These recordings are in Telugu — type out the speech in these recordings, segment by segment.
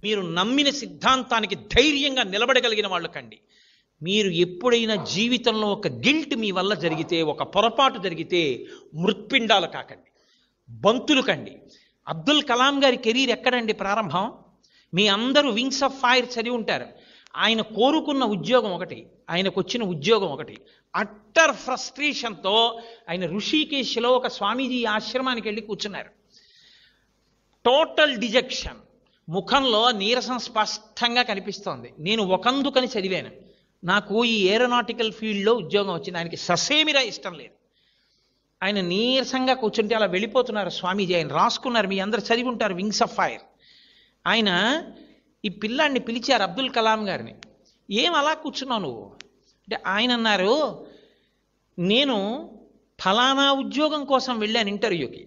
మీరు నమ్మిన సిద్ధాంతానికి ధైర్యంగా నిలబడగలిగిన వాళ్ళు కండి. మీరు ఎప్పుడైనా జీవితంలో ఒక గిల్ట్ మీ వల్ల జరిగితే, ఒక పొరపాటు జరిగితే మృత్పిండాలు కాకండి, బంతులు కండి. అబ్దుల్ కలాం గారి కెరీర్ ఎక్కడండి ప్రారంభం? మీ అందరూ వింగ్స్ ఆఫ్ ఫైర్ చదివి ఉంటారు. ఆయన కోరుకున్న ఉద్యోగం ఒకటి, ఆయనకు వచ్చిన ఉద్యోగం ఒకటి. అట్టర్ ఫ్రస్ట్రేషన్తో ఆయన ఋషికేశ్లో ఒక స్వామీజీ ఆశ్రమానికి వెళ్ళి కూర్చున్నారు. టోటల్ డిజెక్షన్, ముఖంలో నీరసం స్పష్టంగా కనిపిస్తోంది. నేను ఒకందుకని చదివాను, నాకు ఈ ఏరోనాటికల్ ఫీల్డ్లో ఉద్యోగం వచ్చింది. ఆయనకి ససేమిరా ఇష్టం లేదు. ఆయన నీరసంగా కూర్చుంటే అలా వెళ్ళిపోతున్నారు స్వామీజీ. ఆయన రాసుకున్నారు, మీ అందరు చదివి ఉంటారు వింగ్స్ ఆఫ్ ఫైర్. ఆయన ఈ పిల్లాడిని పిలిచారు, అబ్దుల్ కలాం గారిని. ఏం అలా కూర్చున్నావు నువ్వు అంటే, ఆయన అన్నారు, నేను ఫలానా ఉద్యోగం కోసం వెళ్ళాను ఇంటర్వ్యూకి,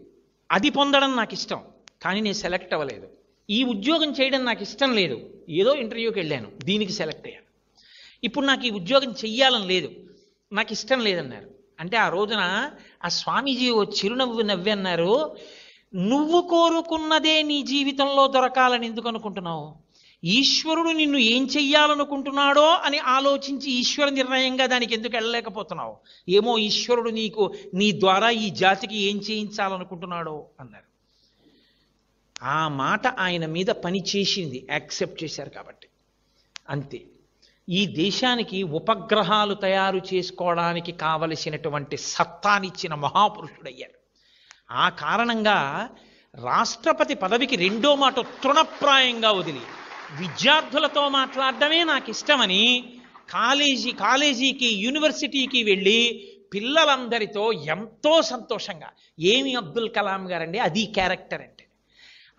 అది పొందడం నాకు ఇష్టం, కానీ నేను సెలెక్ట్ అవ్వలేదు. ఈ ఉద్యోగం చేయడం నాకు ఇష్టం లేదు, ఏదో ఇంటర్వ్యూకి వెళ్ళాను, దీనికి సెలెక్ట్ అయ్యాను. ఇప్పుడు నాకు ఈ ఉద్యోగం చెయ్యాలని లేదు, నాకు ఇష్టం లేదన్నారు. అంటే ఆ రోజున ఆ స్వామీజీ ఓ చిరునవ్వు నవ్వి అన్నారు, నువ్వు కోరుకున్నదే నీ జీవితంలో దొరకాలని ఎందుకు అనుకుంటున్నావు? ఈశ్వరుడు నిన్ను ఏం చెయ్యాలనుకుంటున్నాడో అని ఆలోచించి ఈశ్వర నిర్ణయంగా దానికి ఎందుకు వెళ్ళలేకపోతున్నావు? ఏమో ఈశ్వరుడు నీ ద్వారా ఈ జాతికి ఏం చేయించాలనుకుంటున్నాడో అన్నారు. ఆ మాట ఆయన మీద పని చేసింది, యాక్సెప్ట్ చేశారు కాబట్టి. అంతే. ఈ దేశానికి ఉపగ్రహాలు తయారు చేసుకోవడానికి కావలసినటువంటి సత్తానిచ్చిన మహాపురుషుడయ్యారు. ఆ కారణంగా రాష్ట్రపతి పదవికి రెండో మాట తృణప్రాయంగా వదిలి విద్యార్థులతో మాట్లాడడమే నాకు ఇష్టమని కాలేజీకి యూనివర్సిటీకి వెళ్ళి పిల్లలందరితో ఎంతో సంతోషంగా, ఏమి అబ్దుల్ కలాం గారండి, అది క్యారెక్టర్ అంటే.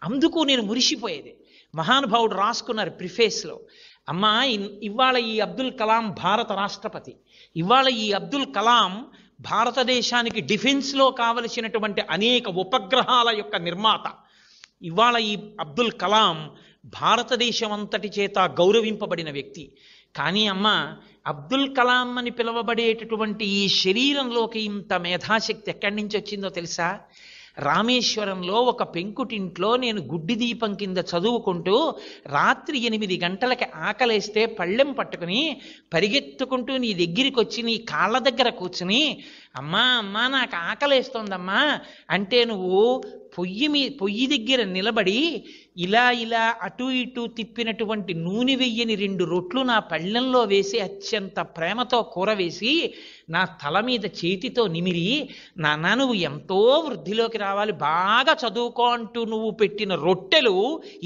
అందుకు నేను మురిసిపోయేది. మహానుభావుడు రాసుకున్నారు ప్రిఫేస్లో, అమ్మా ఇవాళ ఈ అబ్దుల్ కలాం భారత రాష్ట్రపతి, ఇవాళ ఈ అబ్దుల్ కలాం భారతదేశానికి డిఫెన్స్లో కావలసినటువంటి అనేక ఉపగ్రహాల యొక్క నిర్మాత, ఇవాళ ఈ అబ్దుల్ కలాం భారతదేశం అంతటి చేత గౌరవింపబడిన వ్యక్తి. కానీ అమ్మ, అబ్దుల్ కలాం అని పిలువబడేటటువంటి ఈ శరీరంలోకి ఇంత మేధాశక్తి ఎక్కడి నుంచి వచ్చిందో తెలుసా? రామేశ్వరంలో ఒక పెంకుటింట్లో నేను గుడ్డి దీపం కింద చదువుకుంటూ రాత్రి 8 గంటలకి ఆకలేస్తే పళ్ళెం పట్టుకుని పరిగెత్తుకుంటూ నీ దగ్గరికి వచ్చి నీ కాళ్ళ దగ్గర కూర్చుని, అమ్మా అమ్మా నాకు ఆకలేస్తోందమ్మా అంటే, నువ్వు పొయ్యి దగ్గర నిలబడి ఇలా ఇలా అటు ఇటు తిప్పినటువంటి నూనె వెయ్యని 2 రొట్లు నా పళ్ళెంలో వేసి అత్యంత ప్రేమతో కూర వేసి నా తల మీద చేతితో నిమిరి, నాన్న నువ్వు ఎంతో వృద్ధిలోకి రావాలి, బాగా చదువుకో అంటూ నువ్వు పెట్టిన రొట్టెలు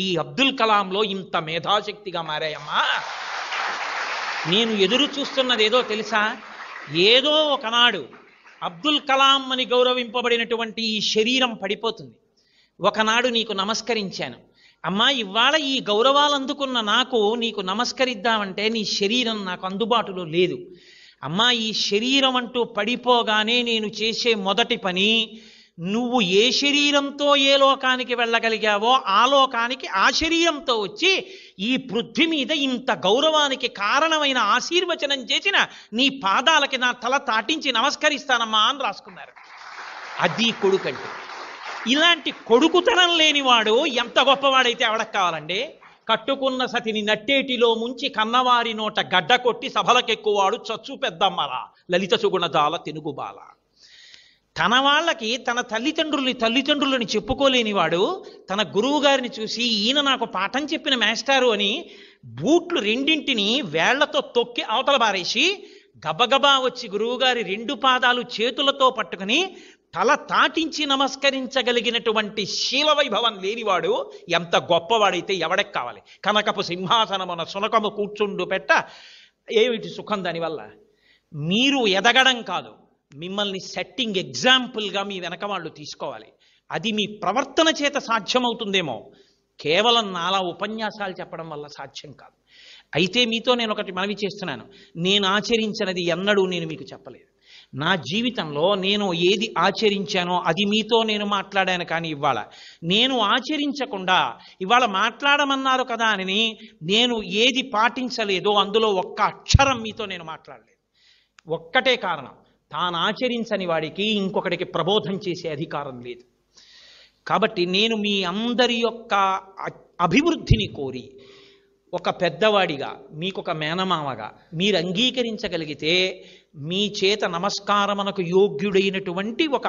ఈ అబ్దుల్ కలాంలో ఇంత మేధాశక్తిగా మారాయమ్మా. నేను ఎదురు చూస్తున్నది ఏదో తెలుసా? ఏదో ఒకనాడు అబ్దుల్ కలాం అని గౌరవింపబడినటువంటి ఈ శరీరం పడిపోతుంది. ఒకనాడు నీకు నమస్కరించాను, అమ్మా ఇవాళ ఈ గౌరవాలు అందుకున్న నీకు నమస్కరిద్దామంటే నీ శరీరం నాకు అందుబాటులో లేదు. అమ్మా ఈ శరీరం అంటూ పడిపోగానే నేను చేసే మొదటి పని, నువ్వు ఏ శరీరంతో ఏ లోకానికి వెళ్ళగలిగావో ఆ లోకానికి ఆ శరీరంతో వచ్చి ఈ పృథ్వీ మీద ఇంత గౌరవానికి కారణమైన ఆశీర్వచనం చేసిన నీ పాదాలకి నా తల తాటించి నమస్కరిస్తానమ్మా అని రాసుకున్నారు. అది కొడుకంటే. ఇలాంటి కొడుకుతనం లేనివాడు ఎంత గొప్పవాడైతే ఎవడకు కావాలండి? కట్టుకున్న సతిని నట్టేటిలో ముంచి కన్నవారి నోట గడ్డ కొట్టి సభలకెక్కువాడు చచ్చు పెద్దమ్మరా లలిత సుగుణజాల తెనుగుబాల. తన వాళ్ళకి తన తల్లిదండ్రులని చెప్పుకోలేనివాడు తన గురువు గారిని చూసి, ఈయన నాకు పాఠం చెప్పిన మాస్టారు అని బూట్లు 2 వేళ్లతో తొక్కి అవతల బారేసి గబగబా వచ్చి గురువుగారి 2 పాదాలు చేతులతో పట్టుకుని తల తాటించి నమస్కరించగలిగినటువంటి శీలవైభవం లేనివాడు ఎంత గొప్పవాడైతే ఎవడకి కావాలి? కనకపు సింహాసనమున సునకము కూర్చుండు పెట్ట ఏమిటి సుఖం దానివల్ల? మీరు ఎదగడం కాదు, మిమ్మల్ని సెట్టింగ్ ఎగ్జాంపుల్గా మీ వెనక వాళ్ళు తీసుకోవాలి. అది మీ ప్రవర్తన చేత సాధ్యమవుతుందేమో, కేవలం నాలా ఉపన్యాసాలు చెప్పడం వల్ల సాధ్యం కాదు. అయితే మీతో నేను ఒకటి మనవి చేస్తున్నాను, నేను ఆచరించినది ఎన్నడూ నేను మీకు చెప్పలేదు. నా జీవితంలో నేను ఏది ఆచరించానో అది మీతో నేను మాట్లాడాను. కానీ ఇవాళ నేను ఆచరించకుండా, ఇవాళ మాట్లాడమన్నారు కదా అని నేను ఏది పాటించలేదో అందులో ఒక్క అక్షరం మీతో నేను మాట్లాడలేదు. ఒక్కటే కారణం, తాను ఆచరించని వాడికి ఇంకొకటికి ప్రబోధం చేసే అధికారం లేదు. కాబట్టి నేను మీ అందరి యొక్క అభివృద్ధిని కోరి ఒక పెద్దవాడిగా, మీకొక మేనమామగా మీరు అంగీకరించగలిగితే మీ చేత నమస్కారమునకు యోగ్యుడైనటువంటి ఒక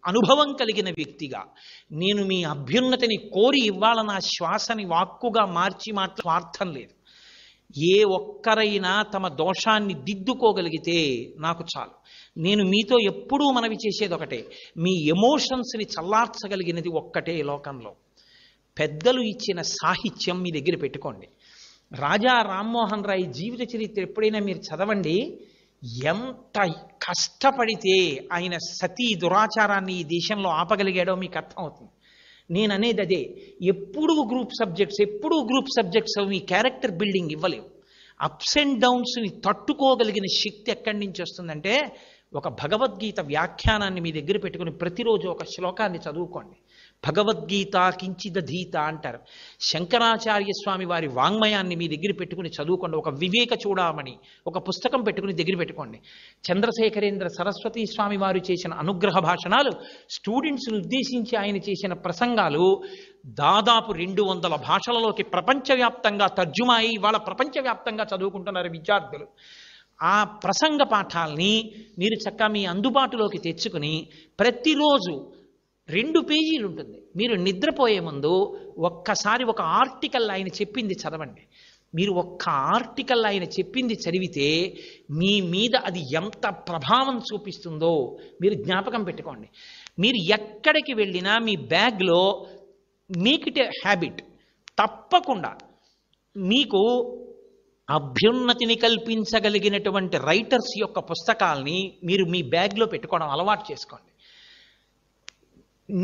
అనుభవం కలిగిన వ్యక్తిగా నేను మీ అభ్యున్నతిని కోరి ఇవ్వాల నా శ్వాసని వాక్కుగా మార్చి స్వార్థం లేదు. ఏ ఒక్కరైనా తమ దోషాన్ని దిద్దుకోగలిగితే నాకు చాలు. నేను మీతో ఎప్పుడూ మనవి చేసేది ఒకటే, మీ ఎమోషన్స్ని చల్లార్చగలిగినది ఒక్కటే లోకంలో. పెద్దలు ఇచ్చిన సాహిత్యం మీ దగ్గర పెట్టుకోండి. రాజా రామ్మోహన్ రాయ్ జీవిత చరిత్ర ఎప్పుడైనా మీరు చదవండి. ఎంత కష్టపడితే ఆయన సతీ దురాచారాన్ని ఈ దేశంలో ఆపగలిగాడో మీకు అర్థమవుతుంది. నేను అనేది అదే, ఎప్పుడూ గ్రూప్ సబ్జెక్ట్స్ మీ క్యారెక్టర్ బిల్డింగ్ ఇవ్వలేవు. అప్స్ అండ్ డౌన్స్ని తట్టుకోగలిగిన శక్తి ఎక్కడి నుంచి వస్తుందంటే, ఒక భగవద్గీత వ్యాఖ్యానాన్ని మీ దగ్గర పెట్టుకుని ప్రతిరోజు ఒక శ్లోకాన్ని చదువుకోండి. భగవద్గీత కించిదధీత అంటారు. శంకరాచార్య స్వామి వారి వాంగ్మయాన్ని మీ దగ్గర పెట్టుకుని చదువుకోండి. ఒక వివేక చూడామణి ఒక పుస్తకం పెట్టుకుని దగ్గర పెట్టుకోండి. చంద్రశేఖరేంద్ర సరస్వతి స్వామి వారు చేసిన అనుగ్రహ భాషణాలు, స్టూడెంట్స్ని ఉద్దేశించి ఆయన చేసిన ప్రసంగాలు దాదాపు 200 భాషలలోకి ప్రపంచవ్యాప్తంగా తర్జుమా అయి ఇవాళ ప్రపంచవ్యాప్తంగా చదువుకుంటున్నారు విద్యార్థులు. ఆ ప్రసంగ పాఠాలని మీరు చక్కగా మీ అందుబాటులోకి తెచ్చుకుని ప్రతిరోజు 2 పేజీలు ఉంటుంది. మీరు నిద్రపోయే ముందు ఒక్కసారి ఒక ఆర్టికల్ ఆయన చెప్పింది చదవండి. మీరు ఒక్క ఆర్టికల్ ఆయన చెప్పింది చదివితే మీ మీద అది ఎంత ప్రభావం చూపిస్తుందో మీరు జ్ఞాపకం పెట్టుకోండి. మీరు ఎక్కడికి వెళ్ళినా మీ బ్యాగ్లో మేక్ ఇట్ ఏ హ్యాబిట్, తప్పకుండా మీకు అభ్యున్నతిని కల్పించగలిగినటువంటి రైటర్స్ యొక్క పుస్తకాల్ని మీరు మీ బ్యాగ్లో పెట్టుకోవడం అలవాటు చేసుకోండి.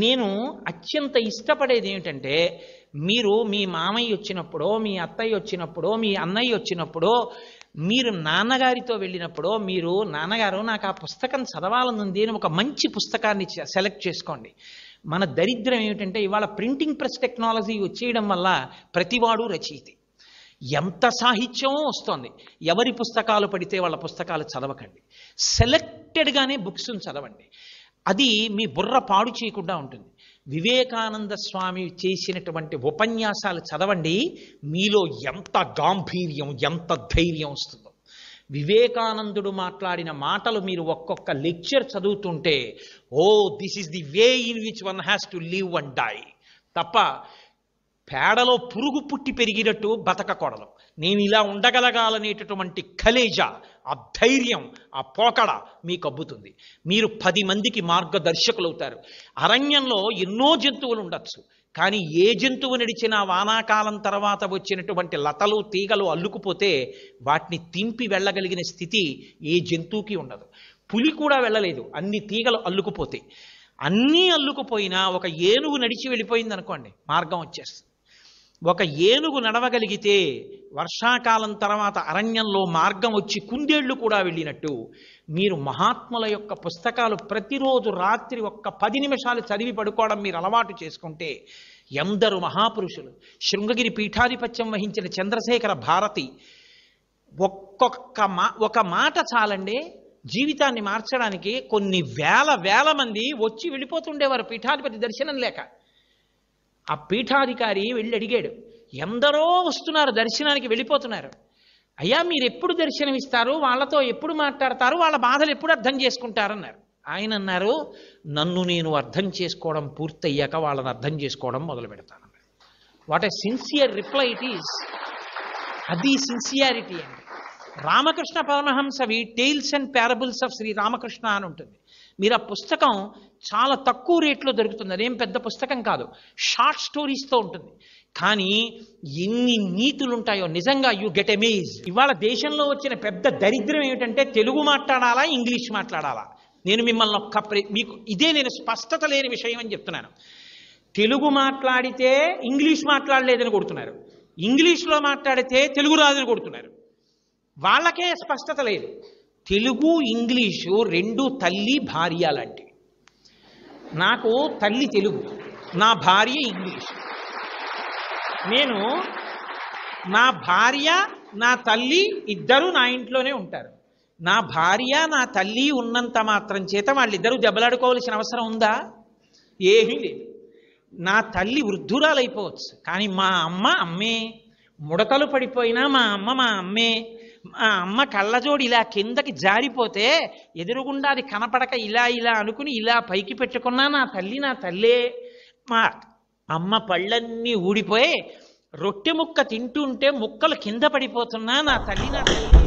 నేను అత్యంత ఇష్టపడేది ఏమిటంటే, మీరు మీ మామయ్య వచ్చినప్పుడో, మీ అత్తయ్య వచ్చినప్పుడో, మీ అన్నయ్య వచ్చినప్పుడో, మీరు నాన్నగారితో వెళ్ళినప్పుడో, మీరు నాన్నగారు నాకు ఆ పుస్తకం చదవాలనుంది అని ఒక మంచి పుస్తకాన్ని సెలెక్ట్ చేసుకోండి. మన దరిద్రం ఏమిటంటే, ఇవాళ ప్రింటింగ్ ప్రెస్ టెక్నాలజీ వచ్చేయడం వల్ల ప్రతివాడు రచయితే. ఎంత సాహిత్యమో వస్తోంది. ఎవరి పుస్తకాలు పడితే వాళ్ళ పుస్తకాలు చదవకండి. సెలెక్టెడ్గానే బుక్స్ని చదవండి. అది మీ బుర్ర పాడు చేయకుండా ఉంటుంది. వివేకానంద స్వామి చేసినటువంటి ఉపన్యాసాలు చదవండి. మీలో ఎంత గాంభీర్యం, ఎంత ధైర్యం వస్తుందో. వివేకానందుడు మాట్లాడిన మాటలు మీరు ఒక్కొక్క లెక్చర్ చదువుతుంటే, oh this is the way in which one has to live and die తప్ప పేడలో పురుగు పుట్టి పెరిగినట్టు బతకకూడదు. నేను ఇలా ఉండగలగాలనేటటువంటి కలేజా, ఆ ధైర్యం, ఆ పోకడ మీకు అబ్బుతుంది. మీరు 10 మందికి మార్గదర్శకులు అవుతారు. అరణ్యంలో ఎన్నో జంతువులు ఉండొచ్చు, కానీ ఏ జంతువు నడిచినా వానాకాలం తర్వాత వచ్చినటువంటి లతలు తీగలు అల్లుకుపోతే వాటిని తింపి వెళ్ళగలిగిన స్థితి ఏ జంతువుకి ఉండదు. పులి కూడా వెళ్ళలేదు, అన్ని తీగలు అల్లుకుపోతే. అన్నీ అల్లుకుపోయినా ఒక ఏనుగు నడిచి వెళ్ళిపోయింది అనుకోండి, మార్గం వచ్చేస్తుంది. ఒక ఏనుగు నడవగలిగితే వర్షాకాలం తర్వాత అరణ్యంలో మార్గం వచ్చి కుందేళ్లు కూడా వెళ్ళినట్టు, మీరు మహాత్ముల యొక్క పుస్తకాలు ప్రతిరోజు రాత్రి ఒక్క 10 నిమిషాలు చదివి పడుకోవడం మీరు అలవాటు చేసుకుంటే, ఎందరు మహాపురుషులు, శృంగగిరి పీఠాధిపత్యం వహించిన చంద్రశేఖర భారతి, ఒక మాట చాలండి జీవితాన్ని మార్చడానికి. కొన్ని వేల మంది వచ్చి వెళ్ళిపోతుండేవారు పీఠాధిపతి దర్శనం లేక. ఆ పీఠాధికారి వెళ్ళి అడిగాడు, ఎందరో వస్తున్నారు దర్శనానికి, వెళ్ళిపోతున్నారు, అయ్యా మీరు ఎప్పుడు దర్శనమిస్తారు, వాళ్ళతో ఎప్పుడు మాట్లాడతారు, వాళ్ళ బాధలు ఎప్పుడు అర్థం చేసుకుంటారన్నారు. ఆయన అన్నారు, నన్ను నేను అర్థం చేసుకోవడం పూర్తయ్యాక వాళ్ళని అర్థం చేసుకోవడం మొదలు పెడతాను. What a sincere reply it is. అది సిన్సియారిటీ అండి. రామకృష్ణ పరమహంసవి tales and parables of Sri Ramakrishna అని ఉంటుంది. మీరు ఆ పుస్తకం చాలా తక్కువ రేట్లో దొరుకుతుంది. అదేం పెద్ద పుస్తకం కాదు, షార్ట్ స్టోరీస్తో ఉంటుంది. కానీ ఎన్ని నీతులు ఉంటాయో నిజంగా యూ గెట్ అమేజ్. ఇవాళ దేశంలో వచ్చిన పెద్ద దరిద్రం ఏమిటంటే, తెలుగు మాట్లాడాలా ఇంగ్లీష్ మాట్లాడాలా. నేను మిమ్మల్ని మీకు ఇదే నేను స్పష్టత లేని విషయం అని చెప్తున్నాను. తెలుగు మాట్లాడితే ఇంగ్లీష్ మాట్లాడలేదని కొడుతున్నారు, ఇంగ్లీష్లో మాట్లాడితే తెలుగు రాదని కొడుతున్నారు. వాళ్ళకే స్పష్టత లేదు. తెలుగు ఇంగ్లీషు 2 తల్లి భార్య లాంటివి. నాకు తల్లి తెలుగు, నా భార్య ఇంగ్లీష్. నేను నా భార్య నా తల్లి ఇద్దరు నా ఇంట్లోనే ఉంటారు. నా భార్య నా తల్లి ఉన్నంత మాత్రం చేత వాళ్ళిద్దరూ దెబ్బలాడుకోవాల్సిన అవసరం ఉందా? ఏమీ లేదు. నా తల్లి వృద్ధురాలైపోవచ్చు, కానీ మా అమ్మ అమ్మే. ముడతలు పడిపోయినా మా అమ్మ మా అమ్మే. మా అమ్మ కళ్ళజోడు ఇలా కిందకి జారిపోతే ఎదురుగుండా అది కనపడక ఇలా ఇలా అనుకుని ఇలా పైకి పెట్టుకున్నా నా తల్లి నా తల్లే. మా అమ్మ పళ్ళన్నీ ఊడిపోయి రొట్టె ముక్క తింటుంటే ముక్కలు కింద పడిపోతున్నా నా తల్లి నా తల్లి.